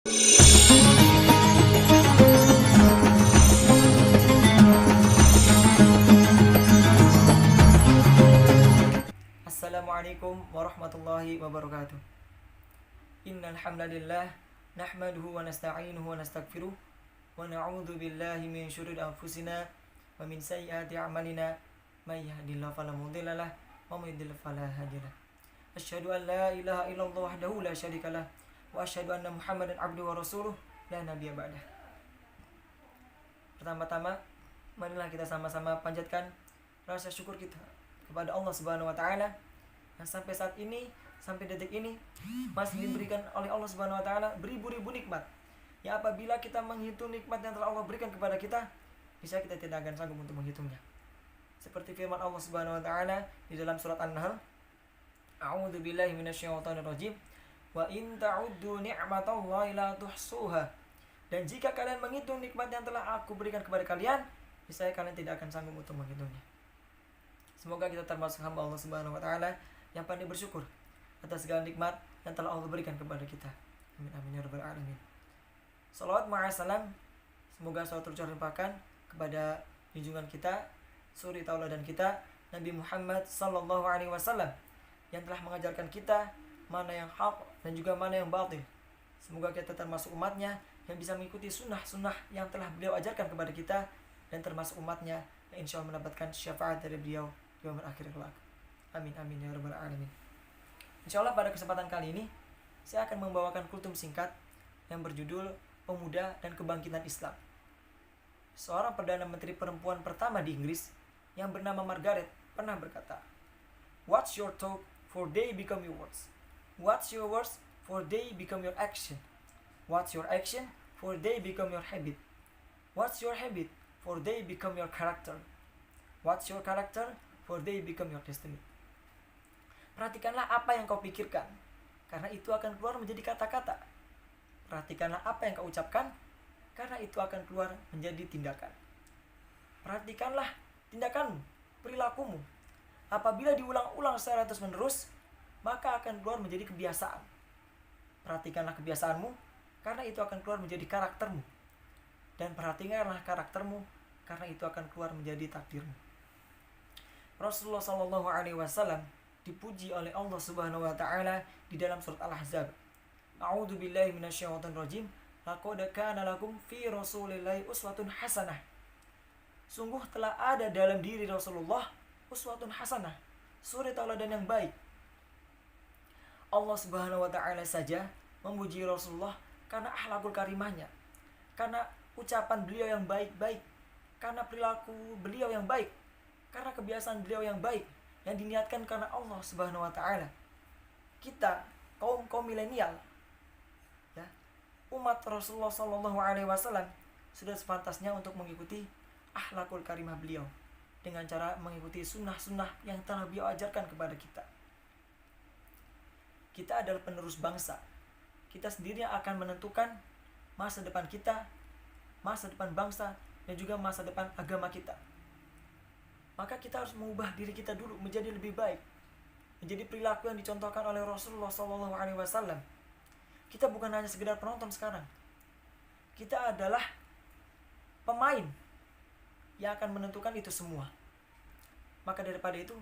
Assalamualaikum warahmatullahi wabarakatuh. Innal hamdalillah nahmaduhu wa nasta'inuhu wa nastaghfiruh wa na'udzu billahi min syururi anfusina wa min sayyiati a'malina may yahdihillahu fala mudilla lahu wa may yudlil fala hadiyalah. Asyhadu an la ilaha illallah wahdahu la syarikalah wa asyhadu anna Muhammadan abduhu wa rasuluh la nabiyya ba'dah. Pertama-tama, marilah kita sama-sama panjatkan rasa syukur kita kepada Allah Subhanahu wa taala yang sampai saat ini, sampai detik ini masih diberikan oleh Allah Subhanahu wa taala beribu-ribu nikmat. Ya, apabila kita menghitung nikmat yang telah Allah berikan kepada kita, bisa kita tidak akan sanggup untuk menghitungnya. Seperti firman Allah Subhanahu wa taala di dalam surat An-Nahl, A'udzu billahi minasyaitonir rajim, wa in ta'uddu ni'matallahi la tuhsuha. Dan jika kalian menghitung nikmat yang telah aku berikan kepada kalian, niscaya kalian tidak akan sanggup untuk menghitungnya. Semoga kita termasuk hamba Allah Subhanahu wa taala yang pandai bersyukur atas segala nikmat yang telah Allah berikan kepada kita. Amin amin ya rabbal alamin. Salawat ma'asalam, semoga selalu tercurahkan kepada junjungan kita, suri tauladan kita, Nabi Muhammad sallallahu alaihi wasallam, yang telah mengajarkan kita mana yang hak dan juga mana yang batil. Semoga kita termasuk umatnya yang bisa mengikuti sunnah-sunnah yang telah beliau ajarkan kepada kita, dan termasuk umatnya yang insya Allah mendapatkan syafaat dari beliau di yaumil akhir kelak. Amin amin ya rabbal alamin. Insyaallah pada kesempatan kali ini saya akan membawakan kultum singkat yang berjudul Pemuda dan Kebangkitan Islam. Seorang Perdana Menteri perempuan pertama di Inggris yang bernama Margaret pernah berkata, "What's your talk for they become your words? What's your words for they become your action? What's your action for they become your habit? What's your habit for they become your character? What's your character for they become your destiny?" Perhatikanlah apa yang kau pikirkan, karena itu akan keluar menjadi kata-kata. Perhatikanlah apa yang kau ucapkan, karena itu akan keluar menjadi tindakan. Perhatikanlah tindakanmu, perilakumu. Apabila diulang-ulang secara terus-menerus, maka akan keluar menjadi kebiasaan. Perhatikanlah kebiasaanmu, karena itu akan keluar menjadi karaktermu. Dan perhatikanlah karaktermu, karena itu akan keluar menjadi takdirmu. Rasulullah SAW dipuji oleh Allah Subhanahu wa taala di dalam surat Al-Ahzab. A'udzu billahi minasyaitonir rajim. Laqad kana lakum fi Rasulillahi uswatun hasanah. Sungguh telah ada dalam diri Rasulullah uswatun hasanah, suri tauladan yang baik. Allah Subhanahu wa taala saja memuji Rasulullah karena akhlakul karimahnya, karena ucapan beliau yang baik-baik, karena perilaku beliau yang baik, karena kebiasaan beliau yang baik yang diniatkan karena Allah Subhanahu wa taala. Kita kaum milenial, ya, umat Rasulullah sallallahu alaihi wasallam sudah sepantasnya untuk mengikuti akhlakul karimah beliau dengan cara mengikuti sunnah-sunnah yang telah beliau ajarkan kepada kita. Kita adalah penerus bangsa. Kita sendiri yang akan menentukan masa depan kita, masa depan bangsa, dan juga masa depan agama kita. Maka kita harus mengubah diri kita dulu menjadi lebih baik, menjadi perilaku yang dicontohkan oleh Rasulullah SAW. Kita bukan hanya sekedar penonton sekarang. Kita adalah pemain yang akan menentukan itu semua. Maka daripada itu,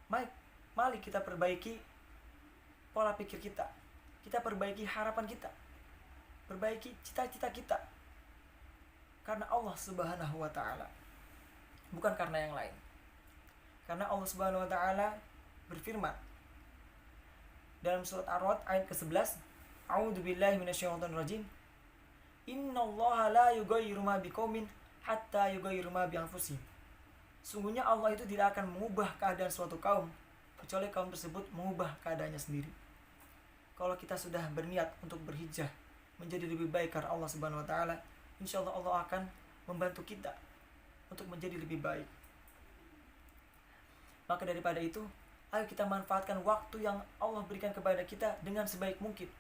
mari kita perbaiki pola pikir kita. Kita perbaiki harapan kita, perbaiki cita-cita kita, karena Allah Subhanahu wa taala, bukan karena yang lain. Karena Allah Subhanahu wa taala berfirman dalam surat Ar-Ra'd ayat ke-11, A'udzu billahi minasyaitonir rajim. Innallaha la yughayyiru ma biqaumin hatta yughayyiru ma bi anfusihim. Sungguhnya Allah itu tidak akan mengubah keadaan suatu kaum kecuali kaum tersebut mengubah keadaannya sendiri. Kalau kita sudah berniat untuk berhijrah menjadi lebih baik karena Allah Subhanahu wa taala, insyaallah Allah akan membantu kita untuk menjadi lebih baik. Maka daripada itu, ayo kita manfaatkan waktu yang Allah berikan kepada kita dengan sebaik mungkin.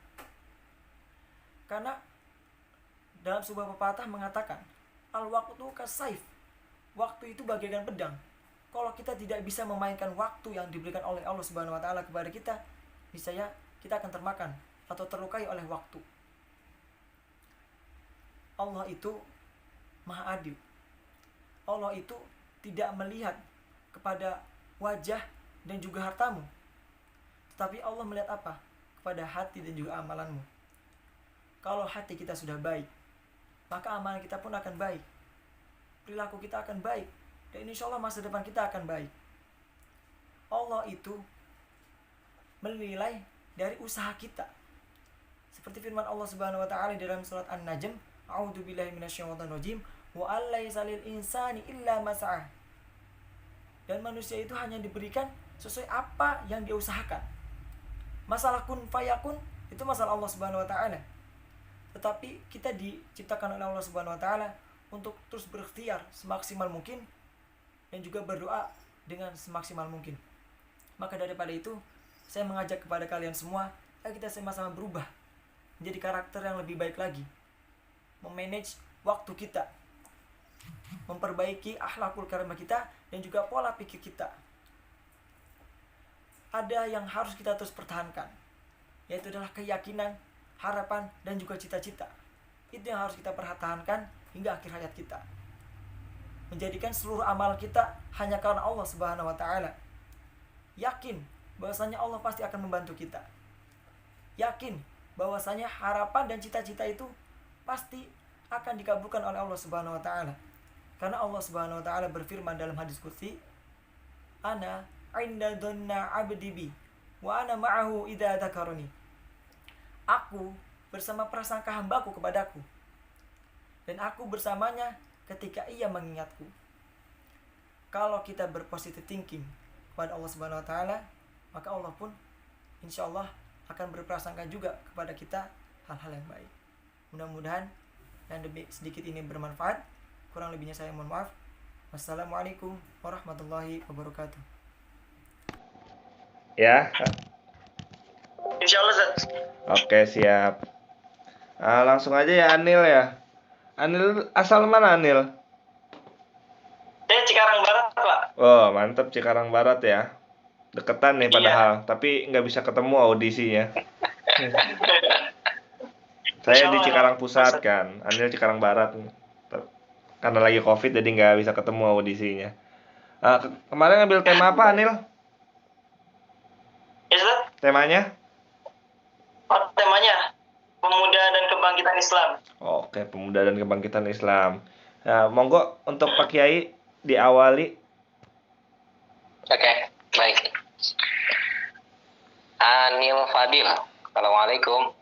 Karena dalam sebuah pepatah mengatakan, al-waqtu kas-saif. Waktu itu bagaikan pedang. Kalau kita tidak bisa memainkan waktu yang diberikan oleh Allah Subhanahu wa taala kepada kita, niscaya kita akan termakan atau terlukai oleh waktu. Allah itu maha adil. Allah itu tidak melihat kepada wajah dan juga hartamu, tetapi Allah melihat apa? Kepada hati dan juga amalanmu. Kalau hati kita sudah baik, maka amalan kita pun akan baik, perilaku kita akan baik, dan insya Allah masa depan kita akan baik. Allah itu menilai dari usaha kita, seperti firman Allah Subhanahu wa taala dalam surat An-Najm, a'udzubillahi minasyaitonirrajim, wa allaisa lil insani illa ma sa'ah. Dan manusia itu hanya diberikan sesuai apa yang dia usahakan. Masalah kun fayakun itu masalah Allah Subhanahu wa taala. Tetapi kita diciptakan oleh Allah Subhanahu wa taala untuk terus berikhtiar semaksimal mungkin dan juga berdoa dengan semaksimal mungkin. Maka daripada itu, saya mengajak kepada kalian semua, ayo kita sama-sama berubah menjadi karakter yang lebih baik lagi. Memanage waktu kita, memperbaiki akhlakul karimah kita dan juga pola pikir kita. Ada yang harus kita terus pertahankan, yaitu adalah keyakinan, harapan, dan juga cita-cita. Itu yang harus kita pertahankan hingga akhir hayat kita. Menjadikan seluruh amal kita hanya karena Allah Subhanahu wa taala. Yakin bahwasanya Allah pasti akan membantu kita. Yakin bahwasanya harapan dan cita-cita itu pasti akan dikabulkan oleh Allah Subhanahu wa taala. Karena Allah Subhanahu wa taala berfirman dalam hadis qudsi, "Ana 'inda dhanna 'abdi bi wa ana ma'ahu idza dzakarani." Aku bersama prasangka hambaku kepadaku, dan aku bersamanya ketika ia mengingatku. Kalau kita berpositive thinking kepada Allah Subhanahu wa taala, maka Allah pun insyaallah akan berprasangka juga kepada kita hal-hal yang baik. Mudah-mudahan yang sedikit ini bermanfaat. Kurang lebihnya saya mohon maaf. Wassalamualaikum warahmatullahi wabarakatuh. Ya, Insyaallah Zat. oke siap. Langsung aja ya Anil ya. Anil asal mana Anil? Saya Cikarang Barat, Pak. Oh mantep, Cikarang Barat ya. Deketan nih padahal, tapi nggak bisa ketemu audisinya. Saya di Cikarang Pusat kan, Anil Cikarang Barat. Karena lagi COVID jadi nggak bisa ketemu audisinya. Kemarin ngambil tema apa Anil? Ya Zat. Temanya? Oh, temanya Pemuda dan Kebangkitan Islam. Oke, Pemuda dan Kebangkitan Islam. Nah, monggo untuk Pak Kiai diawali. Oke, baik. Anil Fadil. Assalamualaikum.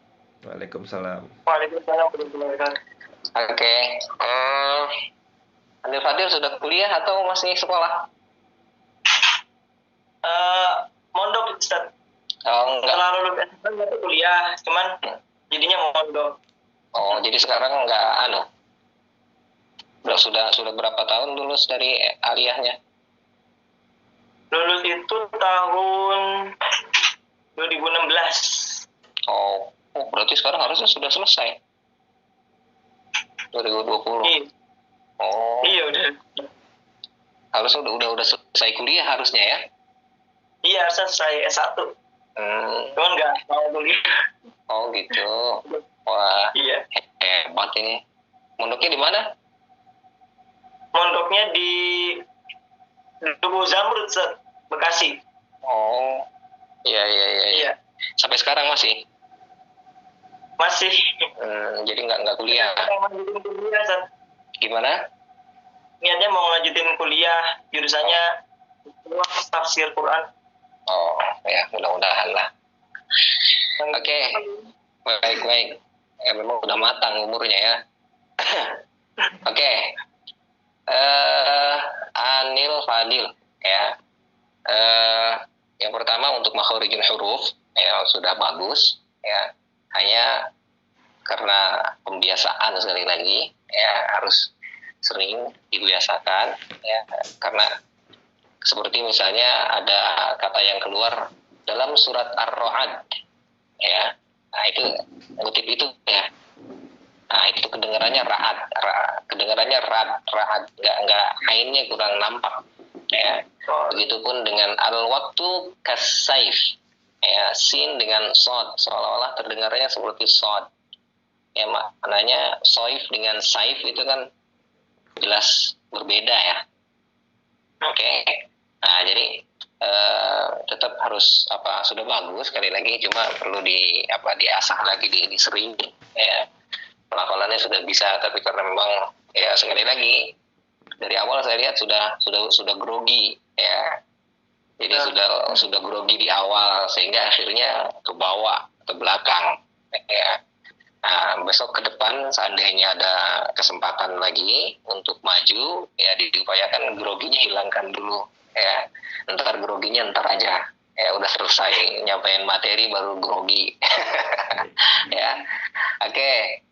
Waalaikumsalam. Waalaikumsalam warahmatullahi wabarakatuh. Oke. Anil Fadil sudah kuliah atau masih sekolah? Mondok Ustaz. Oh, enggak. Setelah lulus SMA itu kuliah, cuman jadinya mondok. Oh, jadi sekarang enggak sudah berapa tahun lulus dari aliyahnya? Lulus itu tahun 2016. Oh, berarti sekarang harusnya sudah selesai. 2020. Iya. Oh. Iya udah. Harusnya udah selesai kuliah harusnya ya. Iya, saya S1. Cuman nggak mau kuliah. Oh gitu. Wah, Iya. hebat ini. Mondoknya di mana? Mondoknya di Duku Zamrud, Ustaz, Bekasi. Oh, iya. Sampai sekarang masih? Masih. Jadi nggak kuliah. Mau lanjutin kuliah, Ustaz. Gimana? Niatnya mau lanjutin kuliah, jurusannya tafsir Quran. Oh, ya mudah-mudahan lah. Oke. Baik. Ya memang udah matang umurnya ya. Oke. Anil Fadil ya. Yang pertama untuk makhorijul huruf ya sudah bagus ya. Hanya karena pembiasaan sekali lagi ya harus sering dibiasakan ya, karena seperti misalnya ada kata yang keluar dalam surat Ar-Ra'd ya. Nah, itu ngutip itu ya. Nah, itu kedengarannya ra'ad, kedengarannya ra'ad, enggak ainnya kurang nampak ya. Begitupun dengan al-waktu kasaif ya, sin dengan sod seolah-olah terdengarnya seperti sod Ya maknanya soif dengan saif itu kan jelas berbeda ya. Oke. Nah, jadi tetap harus sudah bagus sekali lagi, cuma perlu diasah lagi, disering ya. Pelafalannya sudah bisa, tapi karena memang ya sekali lagi dari awal saya lihat sudah grogi ya. Jadi sudah grogi di awal sehingga akhirnya ke bawah, ke belakang ya. Nah, besok ke depan seandainya ada kesempatan lagi untuk maju, ya diupayakan groginya hilangkan dulu ya. Ntar groginya ntar aja. Ya udah selesai nyampein materi baru grogi. Ya. Oke.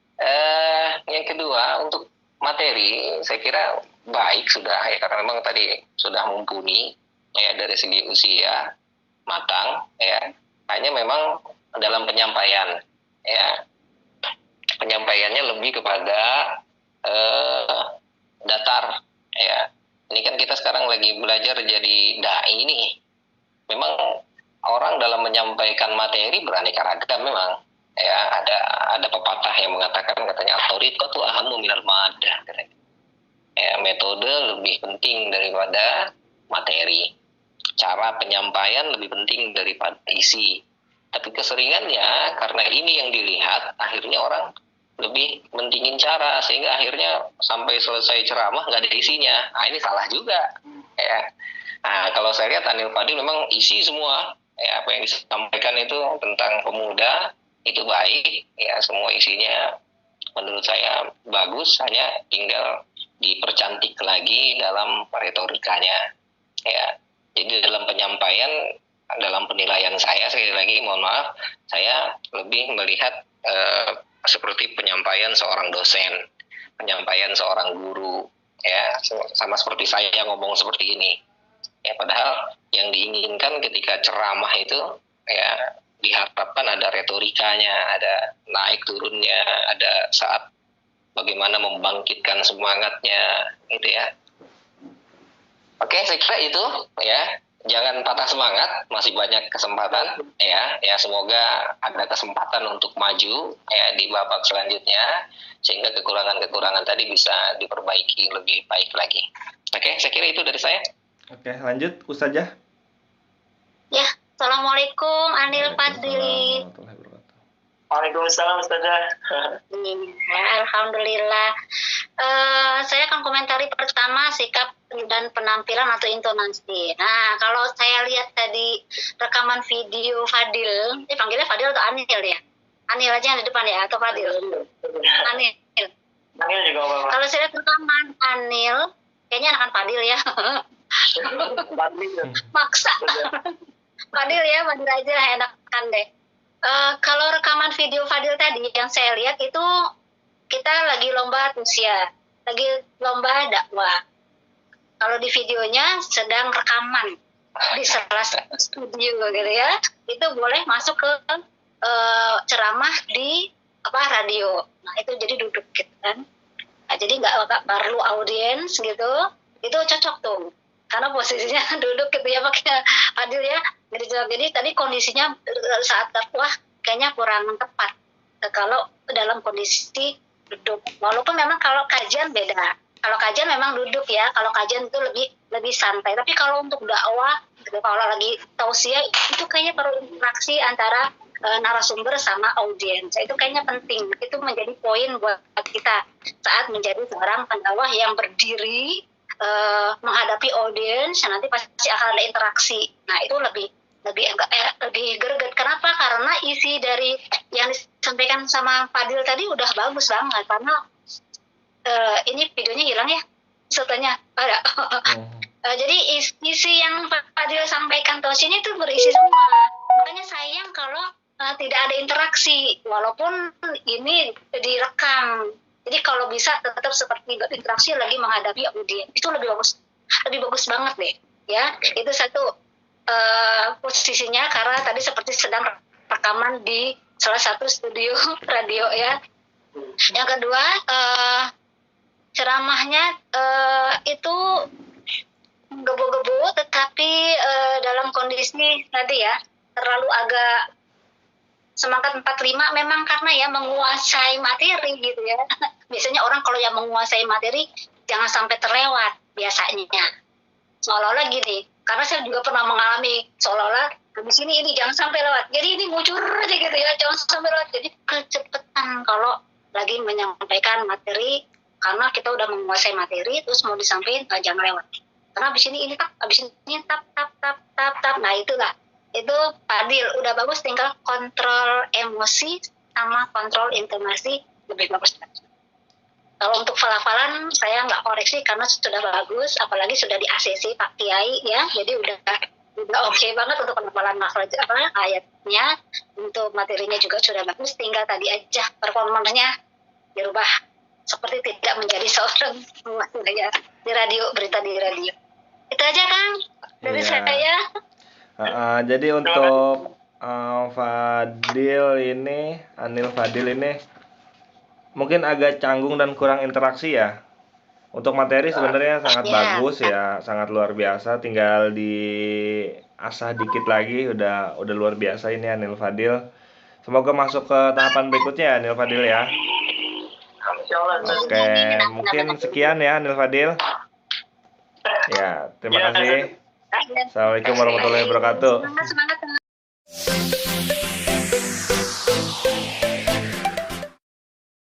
Yang kedua untuk materi saya kira baik sudah ya, karena memang tadi sudah mumpuni ya dari segi usia matang ya. Hanya memang dalam penyampaian ya, penyampaiannya lebih kepada datar ya. Ini kan kita sekarang lagi belajar jadi dai nih. Memang orang dalam menyampaikan materi beraneka ragam memang ya. Ada pepatah yang mengatakan, katanya at-tariqatu ahammu minal madah, katanya. Ya, metode lebih penting daripada materi. Cara penyampaian lebih penting daripada isi. Tapi keseringannya karena ini yang dilihat, akhirnya orang lebih mentingin cara, sehingga akhirnya sampai selesai ceramah nggak ada isinya. Nah, ini salah juga ya. Nah, kalau saya lihat Anil Fadil memang isi semua ya, apa yang disampaikan itu tentang pemuda itu baik ya, semua isinya menurut saya bagus, hanya tinggal dipercantik lagi dalam retorikanya ya. Jadi dalam penyampaian, dalam penilaian saya sekali lagi mohon maaf, saya lebih melihat seperti penyampaian seorang dosen, penyampaian seorang guru ya, sama seperti saya yang ngomong seperti ini ya. Padahal yang diinginkan ketika ceramah itu ya, diharapkan ada retorikanya, ada naik turunnya, ada saat bagaimana membangkitkan semangatnya gitu ya. Oke, saya kira itu ya. Jangan patah semangat, masih banyak kesempatan ya. Ya, semoga ada kesempatan untuk maju ya di babak selanjutnya, sehingga kekurangan-kekurangan tadi bisa diperbaiki lebih baik lagi. Oke, saya kira itu dari saya. Oke, lanjut Ustazah. Ya, Assalamualaikum Anil Fadli. Waalaikumsalam Ustazah. Ya, Alhamdulillah. Saya akan komentari pertama sikap dan penampilan atau intonasi. Nah, kalau saya lihat tadi rekaman video Fadil, panggilnya Fadil atau Anil ya? Anil aja yang di depan ya, atau Fadil? Anil. Anil juga apa-apa. Kalau saya lihat rekaman Anil, kayaknya anak Fadil ya. Maksa. Fadil ya, Fadil aja enakan deh. Kalau rekaman video Fadil tadi yang saya lihat itu kita lagi lomba usia, lagi lomba dakwah. Kalau di videonya sedang rekaman di salah satu studio gitu ya, itu boleh masuk ke ceramah di radio. Nah itu jadi duduk gitu kan. Nah, jadi nggak perlu audiens gitu, itu cocok tuh. Karena posisinya duduk gitu ya pakai Fadil ya. Jadi tadi kondisinya saat dakwah kayaknya kurang tepat kalau dalam kondisi duduk. Walaupun memang kalau kajian beda. Kalau kajian memang duduk ya. Kalau kajian itu lebih santai. Tapi kalau untuk dakwah, kalau lagi tausiah itu kayaknya perlu interaksi antara narasumber sama audiens. Itu kayaknya penting. Itu menjadi poin buat kita saat menjadi seorang pendakwah yang berdiri menghadapi audiens, nanti pasti akan ada interaksi. Nah itu lebih greget. Kenapa? Karena isi dari yang disampaikan sama Fadil tadi udah bagus banget. Karena ini videonya hilang ya, setelahnya ada. Jadi isi yang Fadil sampaikan ini itu berisi semua. Makanya sayang kalau tidak ada interaksi, walaupun ini direkam. Jadi kalau bisa tetap seperti interaksi lagi menghadapi audiens, itu lebih bagus banget deh. Ya, itu satu posisinya, karena tadi seperti sedang rekaman di salah satu studio radio ya. Yang kedua, ceramahnya itu gebo-gebo, tetapi dalam kondisi tadi ya terlalu agak semangat 45 memang karena ya menguasai materi gitu ya. Biasanya orang kalau yang menguasai materi jangan sampai terlewat biasanya. Seolah-olah gini, karena saya juga pernah mengalami seolah-olah habis ini jangan sampai lewat. Jadi ini ngucur aja gitu ya, jangan sampai lewat. Jadi kecepatan kalau lagi menyampaikan materi karena kita udah menguasai materi terus mau disampaikan jangan lewat. Karena habis ini tap, habis ini tap. Nah itulah. Itu Fadil udah bagus, tinggal kontrol emosi sama kontrol intonasi lebih bagus. Kalau untuk pelafalan saya nggak koreksi karena sudah bagus, apalagi sudah di ACC Pak Kiai ya, jadi udah oke banget untuk pelafalan makhraj ayatnya, untuk materinya juga sudah bagus, tinggal tadi aja performanya dirubah seperti tidak menjadi seorang ya, di radio, berita di radio. Itu aja Kang dari saya. Jadi untuk Anil Fadil ini mungkin agak canggung dan kurang interaksi ya. Untuk materi sebenarnya sangat bagus ya, sangat luar biasa. Tinggal diasah dikit lagi, udah luar biasa ini Anil Fadil. Semoga masuk ke tahapan berikutnya Anil Fadil ya. Oke, mungkin sekian ya Anil Fadil. Ya, terima kasih. Assalamualaikum warahmatullahi wabarakatuh. Semangat.